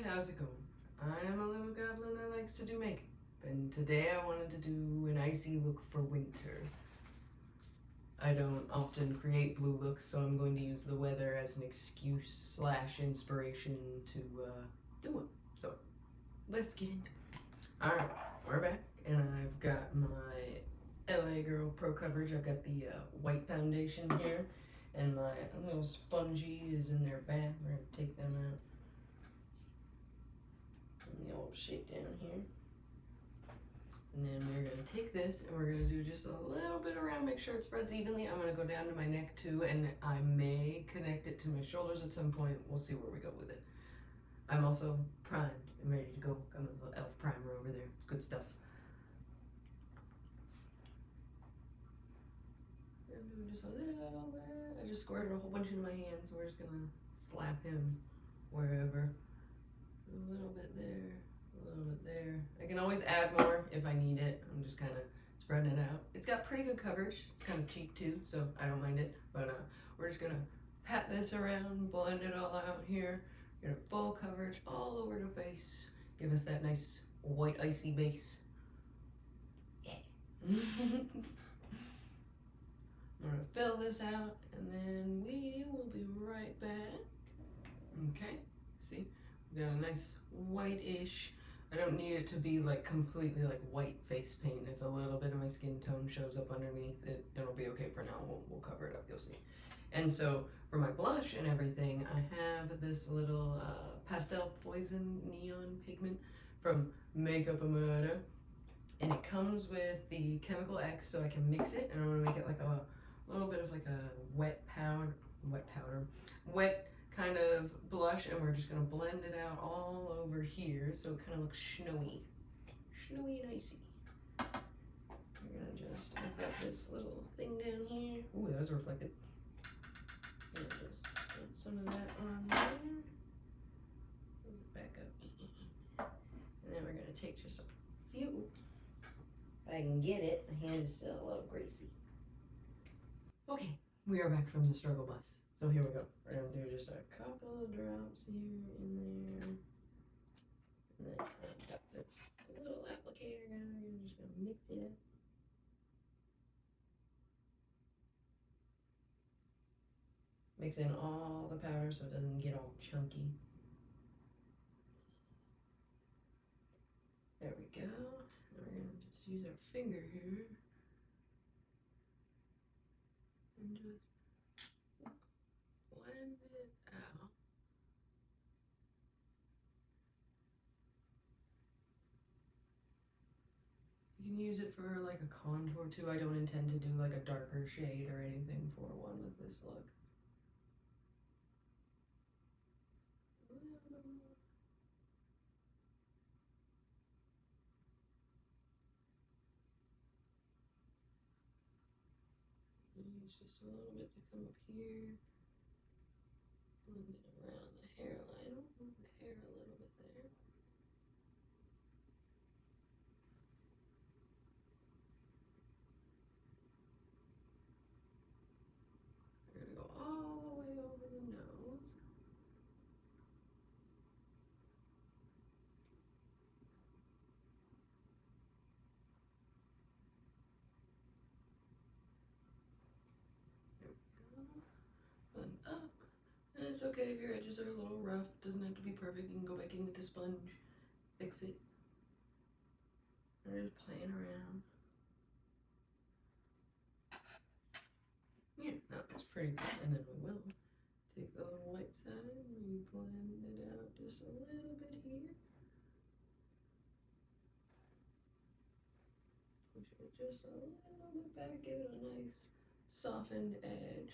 Hey, how's it going? I am a little goblin that likes to do makeup, and today I wanted to do an icy look for winter. I don't often create blue looks, so I'm going to use the weather as an excuse / inspiration to do it. So, let's get into it. Alright, we're back, and I've got my LA Girl Pro Coverage. I've got the white foundation here, and my little spongy is in their bag. We're going to take them out. The old shape down here, and then we're going to take this and we're going to do just a little bit around, make sure it spreads evenly. I'm going to go down to my neck too, and I may connect it to my shoulders at some point. We'll see where we go with it. I'm also primed and ready to go. Got my little elf primer over there. It's good stuff. We're going to do just a little bit. I just squirted a whole bunch into my hands, so we're just going to slap him wherever. A little bit there, a little bit there. I can always add more if I need it. I'm just kind of spreading it out. It's got pretty good coverage. It's kind of cheap too, so I don't mind it. But we're just gonna pat this around, blend it all out here. Get a full coverage all over the face. Give us that nice white icy base. Yeah. I'm gonna fill this out, and then we will be right back. Okay, see? Got a nice white-ish. I don't need it to be like completely like white face paint. If a little bit of my skin tone shows up underneath it, it'll be okay for now. We'll cover it up, you'll see. And so for my blush and everything, I have this little Pastel Poison Neon Pigment from Makeupamurder. And it comes with the Chemical X, so I can mix it, and I'm gonna make it like a little bit of like a wet kind of blush, and we're just going to blend it out all over here so it kind of looks snowy and icy. We're going to just, I've got this little thing down here. Ooh, that was reflected. Just put some of that on there. Move it back up. And then we're going to take just a few. If I can get it, my hand is still a little greasy. Okay, we are back from the struggle bus. So here we go. We're going to do just a couple of drops here in there. And then I've got this little applicator down here. I'm just going to mix it up. Mix in all the powder so it doesn't get all chunky. There we go. And we're going to just use our finger here. And just blend it out. You can use it for like a contour too. I don't intend to do like a darker shade or anything for one with this look. Use just a little bit to come up here. Blend it around the hairline. Move the hair a little bit there. We're going to go all the way over the nose. There we go. Blend up. And it's okay if your edges are a little rough. It doesn't have to be perfect. You can go back in with the sponge, fix it. We're just playing around. Yeah, that looks pretty good. And then we will take the little white side and we blend it out just a little bit here. Push it just a little bit back, give it a nice softened edge.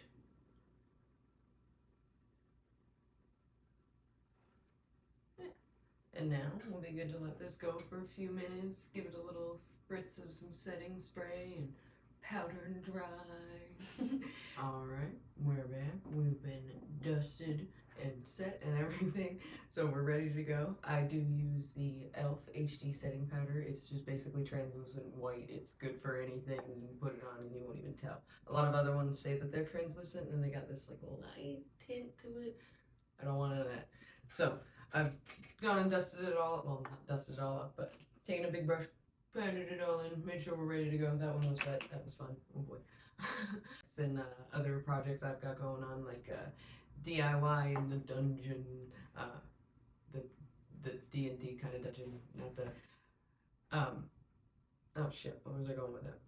And now we'll be good to let this go for a few minutes, give it a little spritz of some setting spray and powder and dry. Alright, we're back. We've been dusted and set and everything, so we're ready to go. I do use the e.l.f. HD setting powder. It's just basically translucent white. It's good for anything. You can put it on and you won't even tell. A lot of other ones say that they're translucent and then they got this like light tint to it. I don't want none of that. So I've gone and dusted it all, well, not dusted it all up, but taken a big brush, patted it all in, made sure we're ready to go. That one was wet, that was fun, oh boy. And other projects I've got going on, like DIY in the dungeon, the D&D kind of dungeon, not the, oh shit, where was I going with it?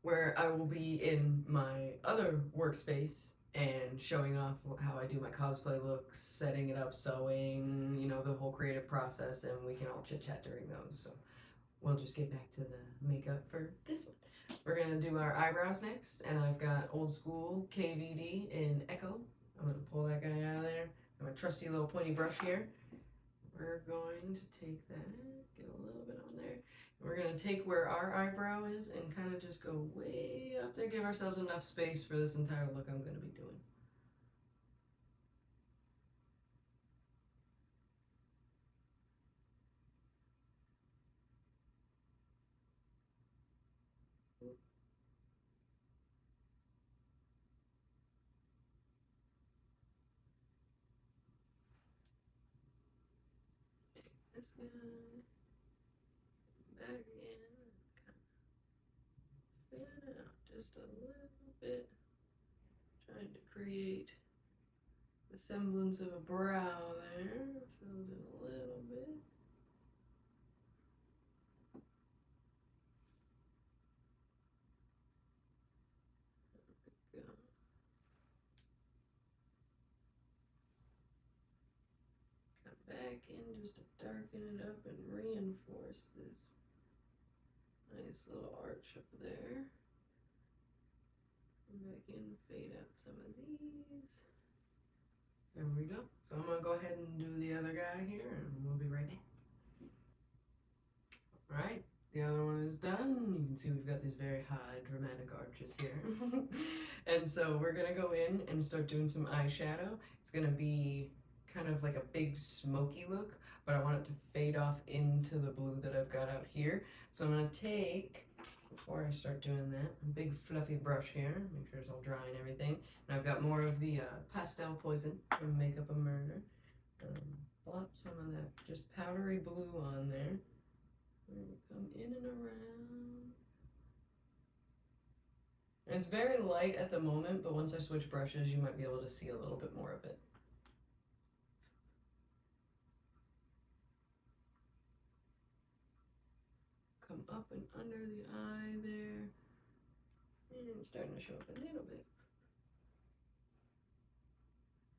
Where I will be in my other workspace and showing off how I do my cosplay looks, setting it up, sewing, you know, the whole creative process, and we can all chit chat during those. So we'll just get back to the makeup for this one. We're gonna do our eyebrows next, and I've got old school KVD in Echo. I'm gonna pull that guy out of there. I have a trusty little pointy brush here. We're going to take that, get a little bit on there. We're gonna take where our eyebrow is and kind of just go way up there, give ourselves enough space for this entire look I'm gonna be doing. This guy back in, fan out just a little bit, trying to create the semblance of a brow there, filled in a little bit. There we go. Come back in just to darken it up and reinforce this nice little arch up there. Come back in, fade out some of these. There we go. So I'm gonna go ahead and do the other guy here and we'll be right back. Alright, the other one is done. You can see we've got these very high dramatic arches here. And so we're gonna go in and start doing some eyeshadow. It's gonna be kind of like a big smoky look, but I want it to fade off into the blue that I've got out here. So I'm gonna take, before I start doing that, a big fluffy brush here, make sure it's all dry and everything. And I've got more of the Pastel Poison from Makeupamurder. Plop some of that just powdery blue on there. We're gonna come in and around. And it's very light at the moment, but once I switch brushes, you might be able to see a little bit more of it. Come up and under the eye there. And it's starting to show up a little bit.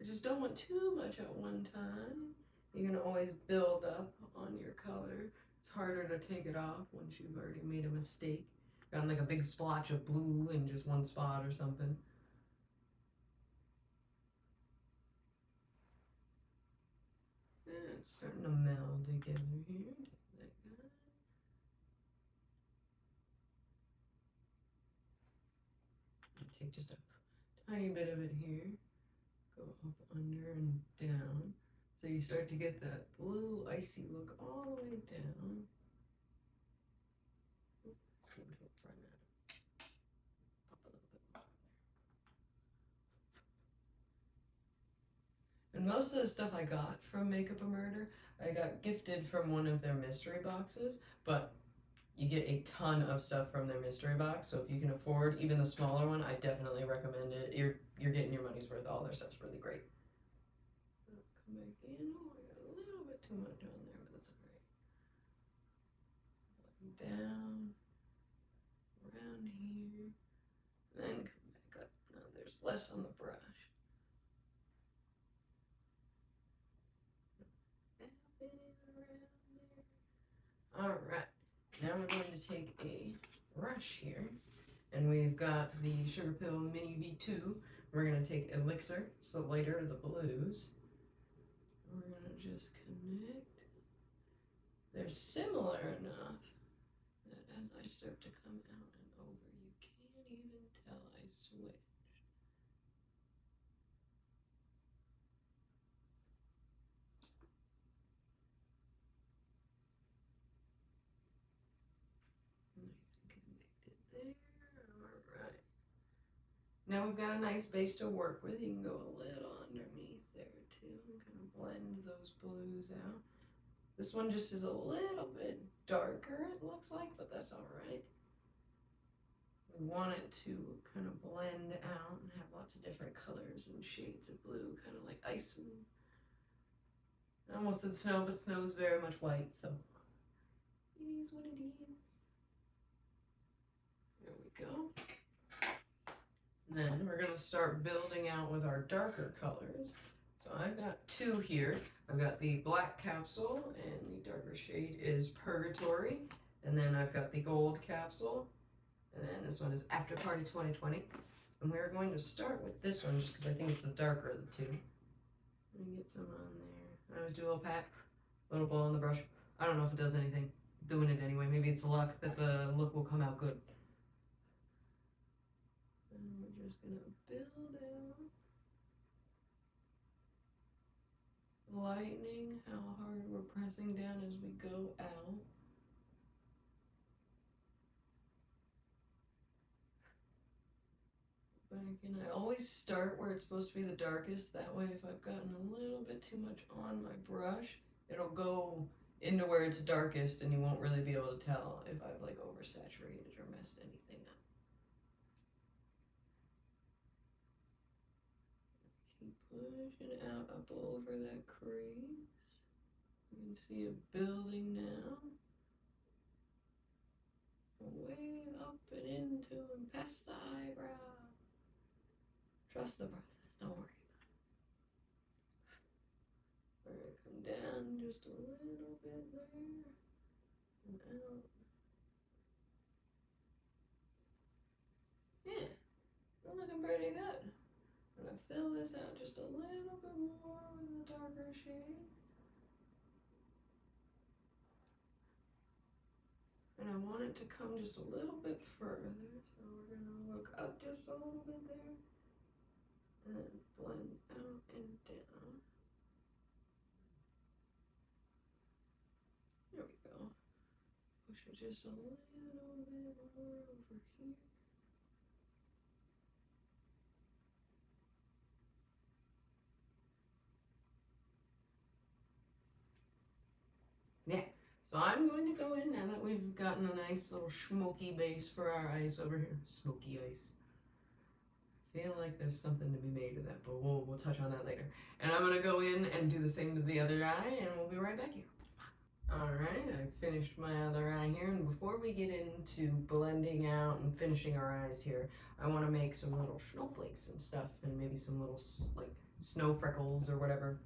I just don't want too much at one time. You're gonna always build up on your color. It's harder to take it off once you've already made a mistake. Got like a big splotch of blue in just one spot or something. And it's starting to meld together here. Take that guy. Take just a tiny bit of it here. Go up, under, and down. So you start to get that blue icy look all the way down. Seem to have run out. Pop a little bit more. And most of the stuff I got from Makeupamurder, I got gifted from one of their mystery boxes, but you get a ton of stuff from their mystery box, so if you can afford even the smaller one, I definitely recommend it. You're getting your money's worth. All their stuff's really great. Come back in. Oh, I got a little bit too much on there, but that's alright. Down, around here, then come back up. Now there's less on the brush. Alright. Now we're going to take a brush here, and we've got the Sugarpill Mini V2. We're going to take Elixir, it's the lighter of the blues. We're going to just connect. They're similar enough that as I start to come out and over, you can't even tell I switched. Now we've got a nice base to work with. You can go a little underneath there too. kind of blend those blues out. This one just is a little bit darker, it looks like, but that's all right. We want it to kind of blend out and have lots of different colors and shades of blue, kind of like ice. And I almost said snow, but snow is very much white, so it is what it is. There we go. And then we're gonna start building out with our darker colors. So I've got two here. I've got the black capsule, and the darker shade is Purgatory. And then I've got the gold capsule. And then this one is After Party 2020. And we're going to start with this one just because I think it's the darker of the two. Let me get some on there. I always do a little pat, a little blow on the brush. I don't know if it does anything. I'm doing it anyway. Maybe it's luck that the look will come out good. And we're just going to build out. Lightening how hard we're pressing down as we go out. Back in. I always start where it's supposed to be the darkest. That way, if I've gotten a little bit too much on my brush, it'll go into where it's darkest and you won't really be able to tell if I've like oversaturated or messed anything up. Keep pushing out up over that crease. You can see it building now. Way up and into and past the eyebrow. Trust the process, don't worry about it. We're going to come down just a little bit there and out. Yeah, we're looking pretty good. I'm going to fill this out just a little bit more with the darker shade. And I want it to come just a little bit further, so we're going to look up just a little bit there. And then blend out and down. There we go. Push it just a little bit more over here. Yeah, so I'm going to go in now that we've gotten a nice little smoky base for our eyes over here. Smoky eyes. I feel like there's something to be made of that, but we'll touch on that later. And I'm gonna go in and do the same to the other eye, and we'll be right back here. Alright, I finished my other eye here, and before we get into blending out and finishing our eyes here, I want to make some little snowflakes and stuff, and maybe some little like snow freckles or whatever.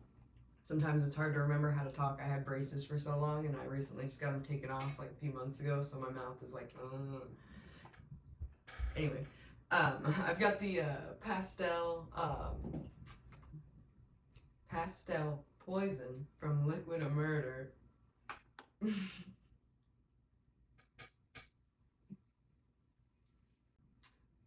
Sometimes it's hard to remember how to talk. I had braces for so long, and I recently just got them taken off like a few months ago, so my mouth is like, Anyway. I've got the Pastel Poison from Makeupamurder.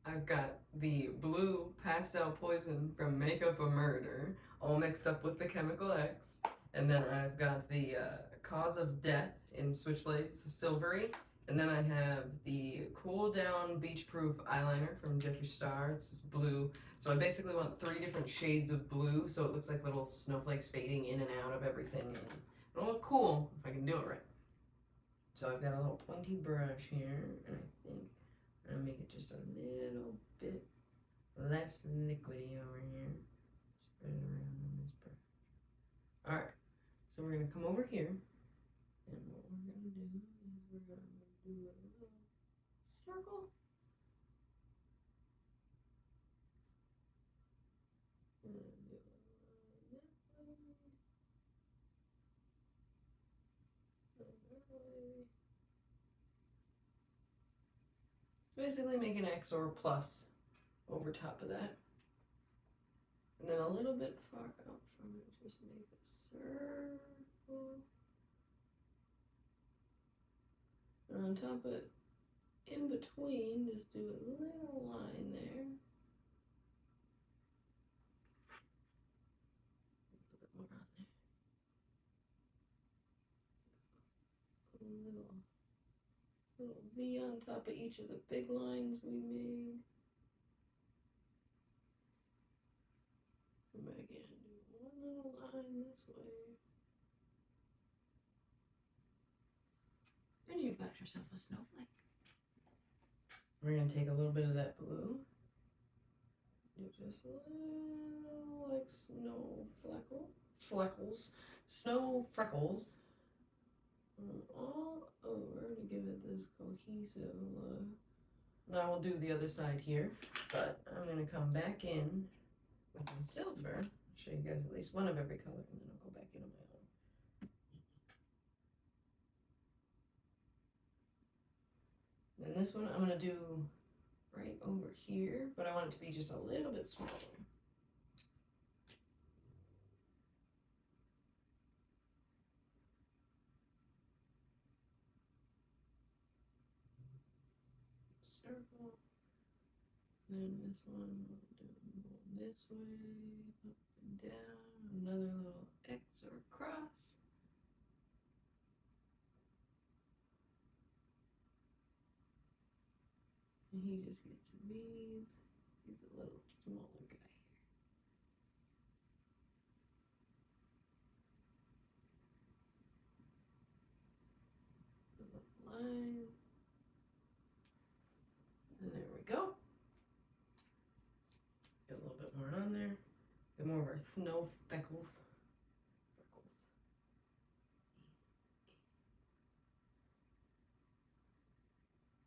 I've got the blue Pastel Poison from Makeupamurder, all mixed up with the Chemical X. And then I've got the Cause of Death in Switchblade, it's a silvery. And then I have the Cool Down Beach Proof Eyeliner from Jeffree Star. It's this blue. So I basically want 3 different shades of blue, so it looks like little snowflakes fading in and out of everything. It'll look cool if I can do it right. So I've got a little pointy brush here, and I think I'm gonna make it just a little bit less liquidy over here. Spread it around on this brush. Alright, so we're gonna come over here, and what we're gonna do is we're gonna do a little circle. And do it that way. Basically make an X or a plus over top of that. And then a little bit far out from it, just make a circle. And on top of it, in between, just do a little line there. Put it more on there. A little V on top of each of the big lines we made. Come back in and do one little line this way. And you've got yourself a snowflake. We're going to take a little bit of that blue. Do just a little like snow freckles all over to give it this cohesive look. Now we'll do the other side here, but I'm going to come back in with the silver. Show you guys at least one of every color, and then I'll go back into my own. And this one I'm going to do right over here, but I want it to be just a little bit smaller. Circle. Then this one we'll do this way, up and down, another little X or cross. And he just gets these. He's a little smaller guy here. The little lines. And there we go. Get a little bit more on there. Get more of our snow freckles.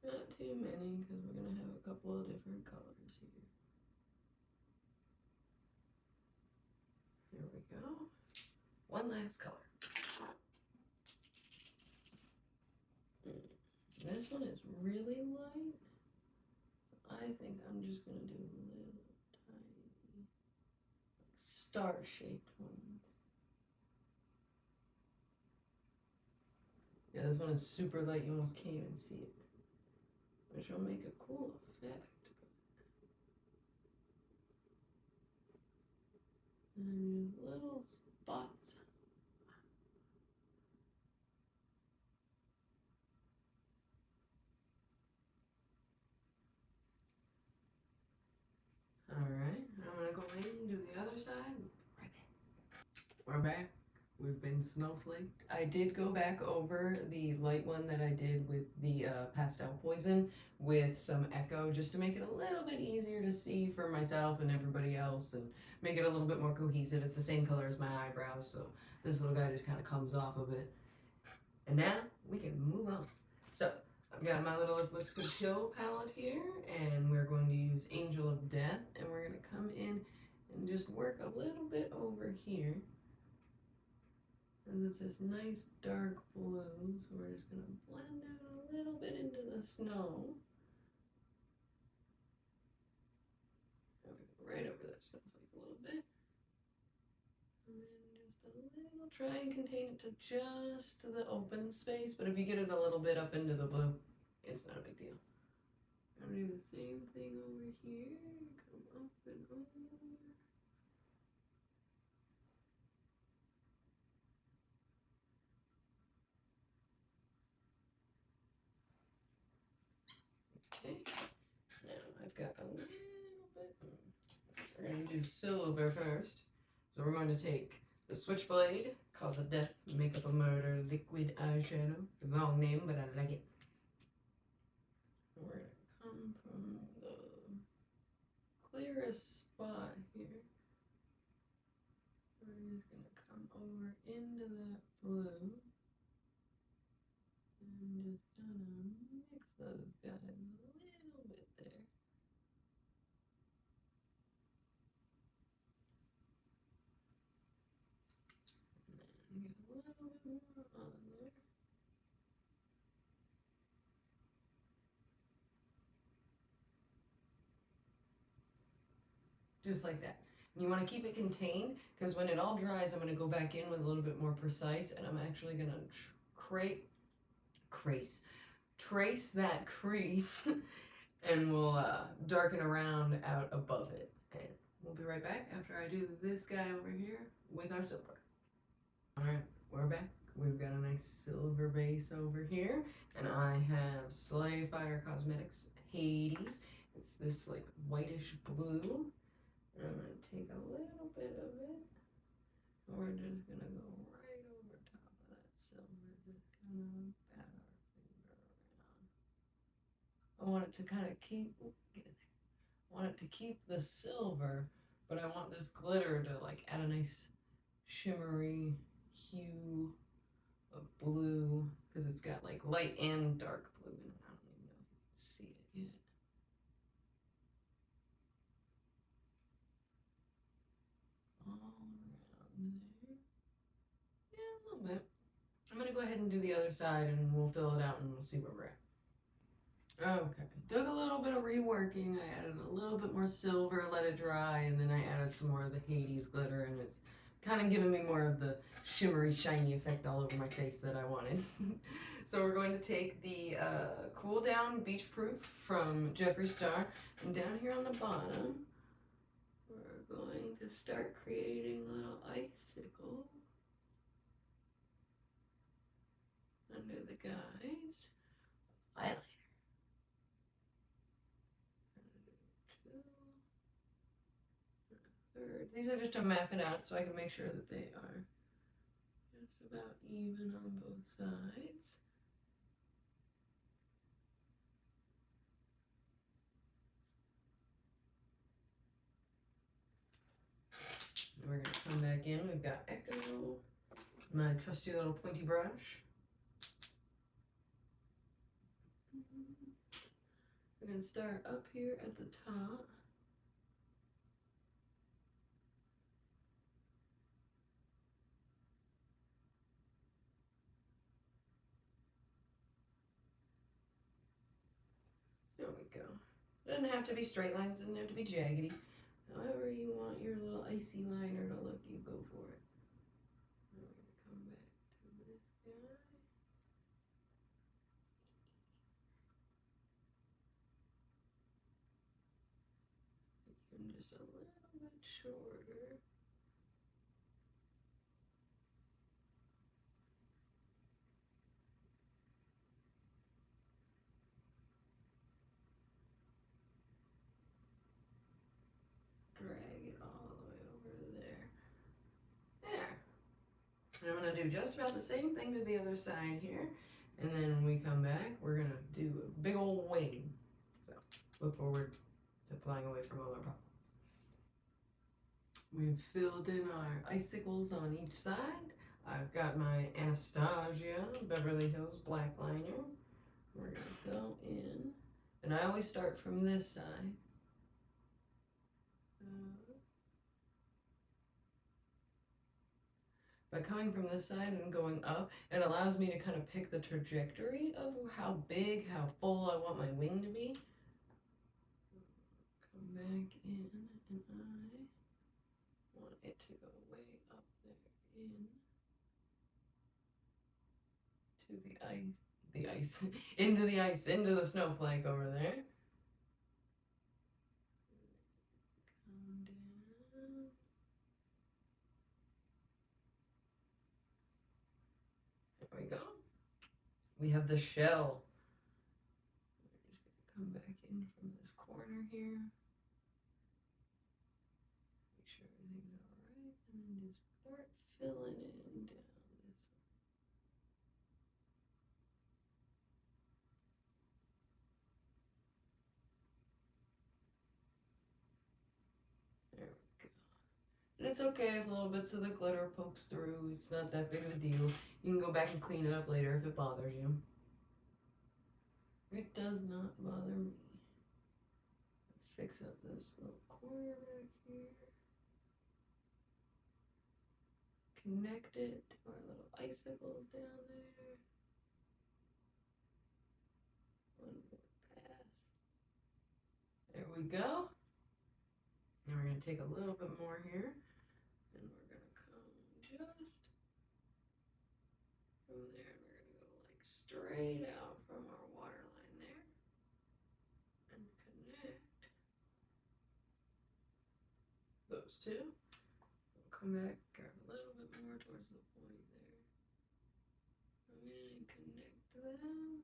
Not too many, because we're going to have a couple of different colors here. There we go. One last color. This one is really light. I think I'm just going to do little tiny star-shaped ones. Yeah, this one is super light. You almost can't even see it, which will make a cool effect. And just little spots. Alright, I'm going to go in and do the other side. Right back. We're back. We've been snowflaked. I did go back over the light one that I did with the Pastel Poison with some Echo, just to make it a little bit easier to see for myself and everybody else, and make it a little bit more cohesive. It's the same color as my eyebrows, so this little guy just kind of comes off of it. And now we can move on. So I've got my little If Looks Could Kill palette here, and we're going to use Angel of Death, and we're going to come in and just work a little bit over here. And it's this nice dark blue, so we're just going to blend out a little bit into the snow. Right over that snowflake a little bit. And then just a little, try and contain it to just the open space, but if you get it a little bit up into the blue, it's not a big deal. I'm going to do the same thing over here, come up and over. Okay, now I've got a little bit, we're going to do silver first. So we're going to take the Switchblade, Cause of Death, Makeupamurder Liquid Eyeshadow. It's a long name, but I like it. We're going to come from the clearest spot here. We're just going to come over into that blue. And just kind of mix those guys a little bit there. And then get a little bit more on there. Just like that. And you want to keep it contained, because when it all dries, I'm going to go back in with a little bit more precise, and I'm actually going to trace that crease and we'll darken around out above it. And we'll be right back after I do this guy over here with our silver. Alright, we're back. We've got a nice silver base over here, and I have Slayfire Cosmetics Hades. It's this like whitish blue. And I'm going to take a little bit of it. We're just going to silver, just kind of pat our finger around. I want it to kind of keep, get in there. I want it to keep the silver, but I want this glitter to like add a nice shimmery hue of blue, because it's got like light and dark blue in it. I don't even know if you can see it yet. All around there. Yeah, a little bit. I'm gonna go ahead and do the other side and we'll fill it out and we'll see where we're at. Okay, dug a little bit of reworking. I added a little bit more silver, let it dry, and then I added some more of the Hades glitter, and it's kind of giving me more of the shimmery, shiny effect all over my face that I wanted. So we're going to take the Cool Down Beach Proof from Jeffree Star, and down here on the bottom, we're going to start creating little icicles under the guides. Eyeliner. These are just to map it out so I can make sure that they are just about even on both sides. And we're going to come back in. We've got Echo, my trusty little pointy brush. We're going to start up here at the top. There we go. Doesn't have to be straight lines, doesn't have to be jaggedy. However you want your little icy liner to look, you go for it. Now we're going to come back to this guy. Make him just a little bit shorter. Drag it all the way over there. There. And I'm going to do just about the same thing to the other side here. And then when we come back, we're going to do a big old wing. So look forward to flying away from all our problems. We've filled in our icicles on each side. I've got my Anastasia Beverly Hills black liner. We're going to go in. And I always start from this side. By coming from this side and going up, it allows me to kind of pick the trajectory of how big, how full I want my wing to be. Come back in, and I want it to go way up there into the snowflake over there. There we go. We have the shell. We're just going to come back in from this corner here. Make sure everything's alright. And then just start filling it down this way. There we go. And it's okay if little bits of the glitter pokes through. It's not that big of a deal. You can go back and clean it up later if it bothers you. It does not bother me. Fix up this little corner back here. Connect it to our little icicles down there. One more pass. There we go. Now we're going to take a little bit more here. And we're going to come just from there. And we're going to go like straight out from our waterline there. And connect those two. We'll come back, grab a little bit more towards the point there. Come in and connect them.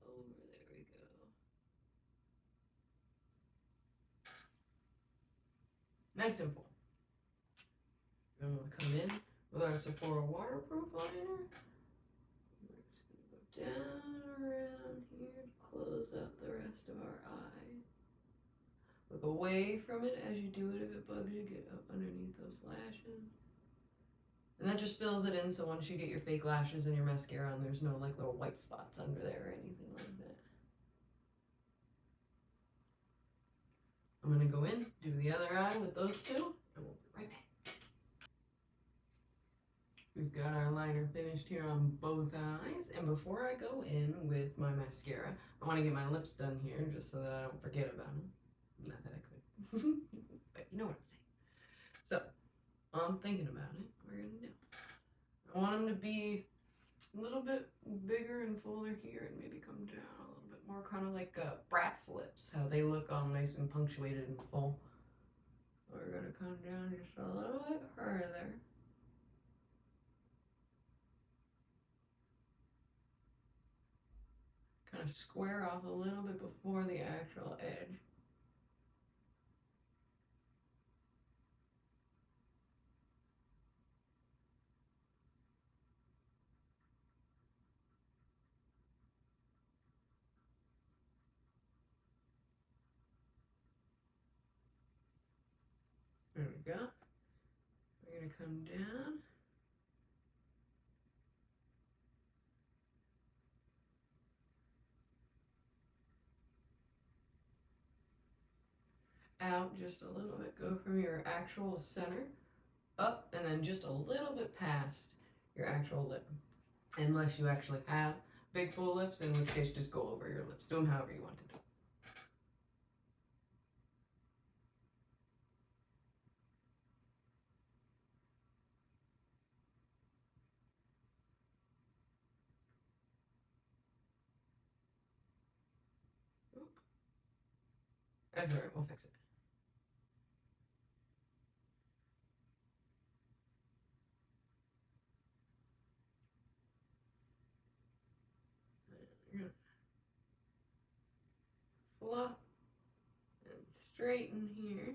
Over, there we go. Nice and simple. Then we'll come in with our our Sephora waterproof liner. We're just going to go down and around here to close up the rest of our eye. Look away from it as you do it. If it bugs you, get up underneath those lashes. And that just fills it in, so once you get your fake lashes and your mascara on, there's no like little white spots under there or anything like that. I'm going to go in, do the other eye with those two, and we'll be right back. We've got our liner finished here on both eyes, and before I go in with my mascara, I want to get my lips done here just so that I don't forget about them. Not that I could, but you know what I'm saying. So, while I'm thinking about it, we're going to do. I want them to be a little bit bigger and fuller here and maybe come down a little bit more, kind of like Brat's lips, how they look all nice and punctuated and full. We're going to come down just a little bit further. Kind of square off a little bit before the actual edge. There we go. We're going to come down. Out just a little bit. Go from your actual center up and then just a little bit past your actual lip. Unless you actually have big full lips, in which case just go over your lips. Do them however you want to do. That's alright, we'll fix it. You're gonna fluff and straighten here.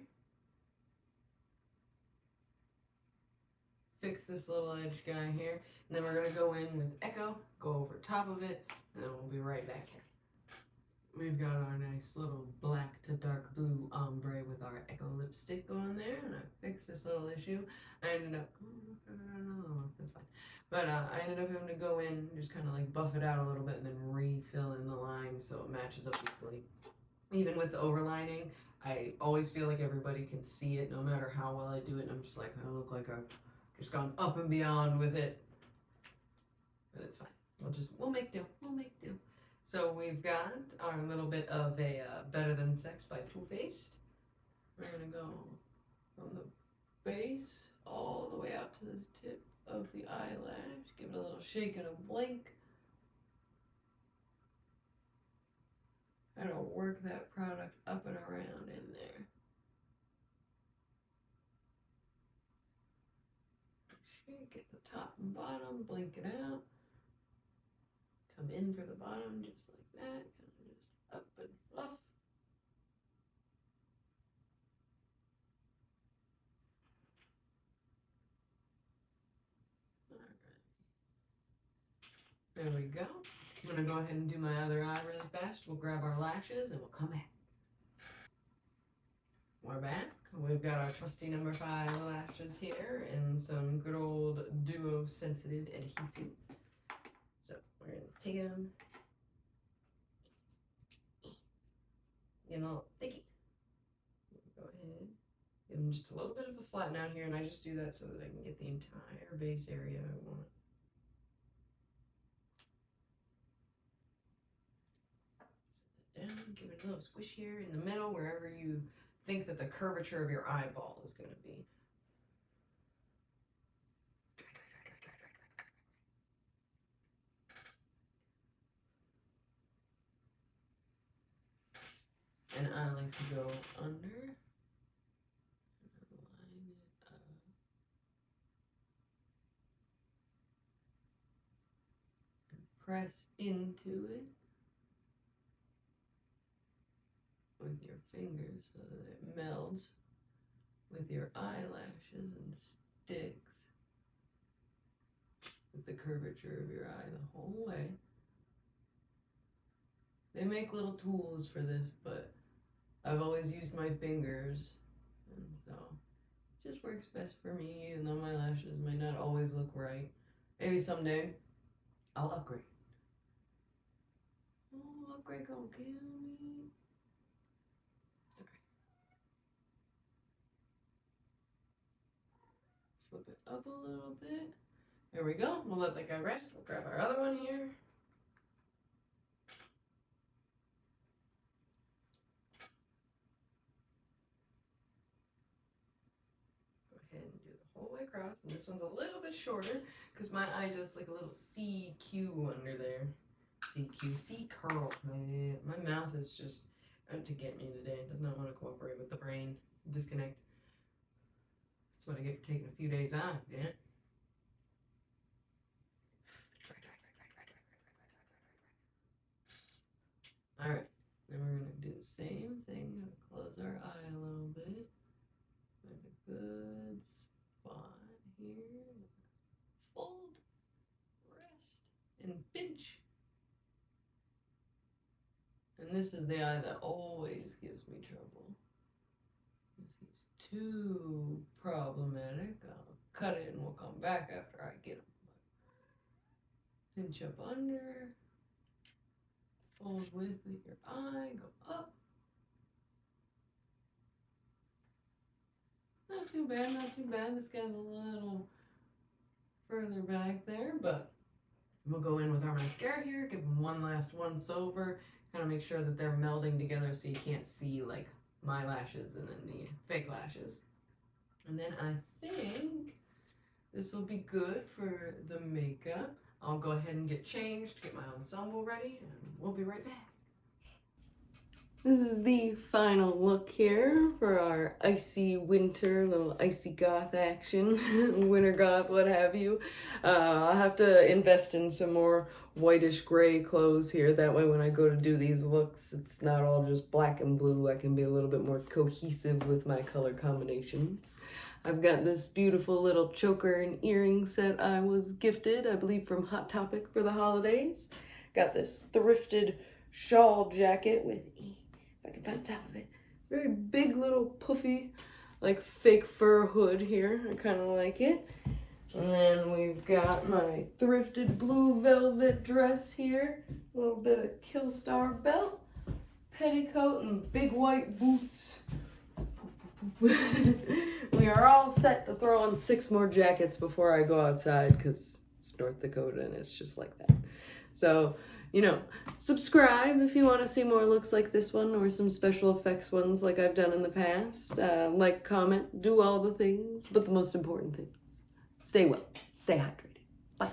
Fix this little edge guy here. And then we're going to go in with Echo, go over top of it, and then we'll be right back here. We've got our nice little black to dark blue ombre with our Echo lipstick on there, and I fixed this little issue. I ended up, that's fine. But I ended up having to go in and just kind of like buff it out a little bit and then refill in the line so it matches up equally. Even with the overlining, I always feel like everybody can see it no matter how well I do it, and I'm just like, I look like I've just gone up and beyond with it. But it's fine. We'll make do. We'll make do. So we've got our little bit of a Better Than Sex by Tooface. We're going to go from the base all the way out to the tip of the eyelash. Give it a little shake and a blink. I don't work that product up and around in there. Shake at the top and bottom, blink it out. Come in for the bottom just like that, kind of just up and fluff. All right. There we go. I'm going to go ahead and do my other eye really fast. We'll grab our lashes and we'll come back. We're back. We've got our trusty number 5 lashes here and some good old Duo Sensitive adhesive. So we're going to take them, get them all sticky. Go ahead, give them just a little bit of a flatten out here, and I just do that so that I can get the entire base area I want. Set that down, give it a little squish here in the middle, wherever you think that the curvature of your eyeball is going to be. And I like to go under and line it up. And press into it with your fingers so that it melds with your eyelashes and sticks. curvature of your eye the whole way. They make little tools for this, but I've always used my fingers, and so it just works best for me, even though my lashes might not always look right. Maybe someday I'll upgrade. Oh, upgrade gonna kill me. Sorry. Flip it up a little bit. There we go. We'll let that guy rest. We'll grab our other one here. And do the whole way across, and this one's a little bit shorter because my eye does like a little CQ under there. CQ, C curl. My mouth is just out to get me today. It does not want to cooperate with the brain. Disconnect. That's what I get for taking a few days off, yeah. Alright, then we're gonna do the same thing. Gonna close our eye a little bit. Find a good spot here. Fold, rest, and pinch. And this is the eye that always gives me trouble. If he's too problematic, I'll cut it and we'll come back after I get him. Pinch up under. Fold with your eye, go up. Not too bad, not too bad. This guy's a little further back there, but we'll go in with our mascara here, give them one last once over, kind of make sure that they're melding together so you can't see like my lashes and then the fake lashes. And then I think this will be good for the makeup. I'll go ahead and get changed, get my ensemble ready, and we'll be right back. This is the final look here for our icy winter, little icy goth action, winter goth, what have you. I'll have to invest in some more whitish gray clothes here. That way when I go to do these looks, it's not all just black and blue. I can be a little bit more cohesive with my color combinations. I've got this beautiful little choker and earring set I was gifted, I believe from Hot Topic for the holidays. Got this thrifted shawl jacket with, if I can find the top of it, very big little puffy, like fake fur hood here. I kind of like it. And then we've got my thrifted blue velvet dress here. A little bit of Killstar belt, petticoat, and big white boots. We are all set to throw on 6 more jackets before I go outside because it's North Dakota and it's just like that. So, you know, subscribe if you want to see more looks like this one or some special effects ones like I've done in the past. Like, comment, do all the things, but the most important things, stay well, stay hydrated. Bye.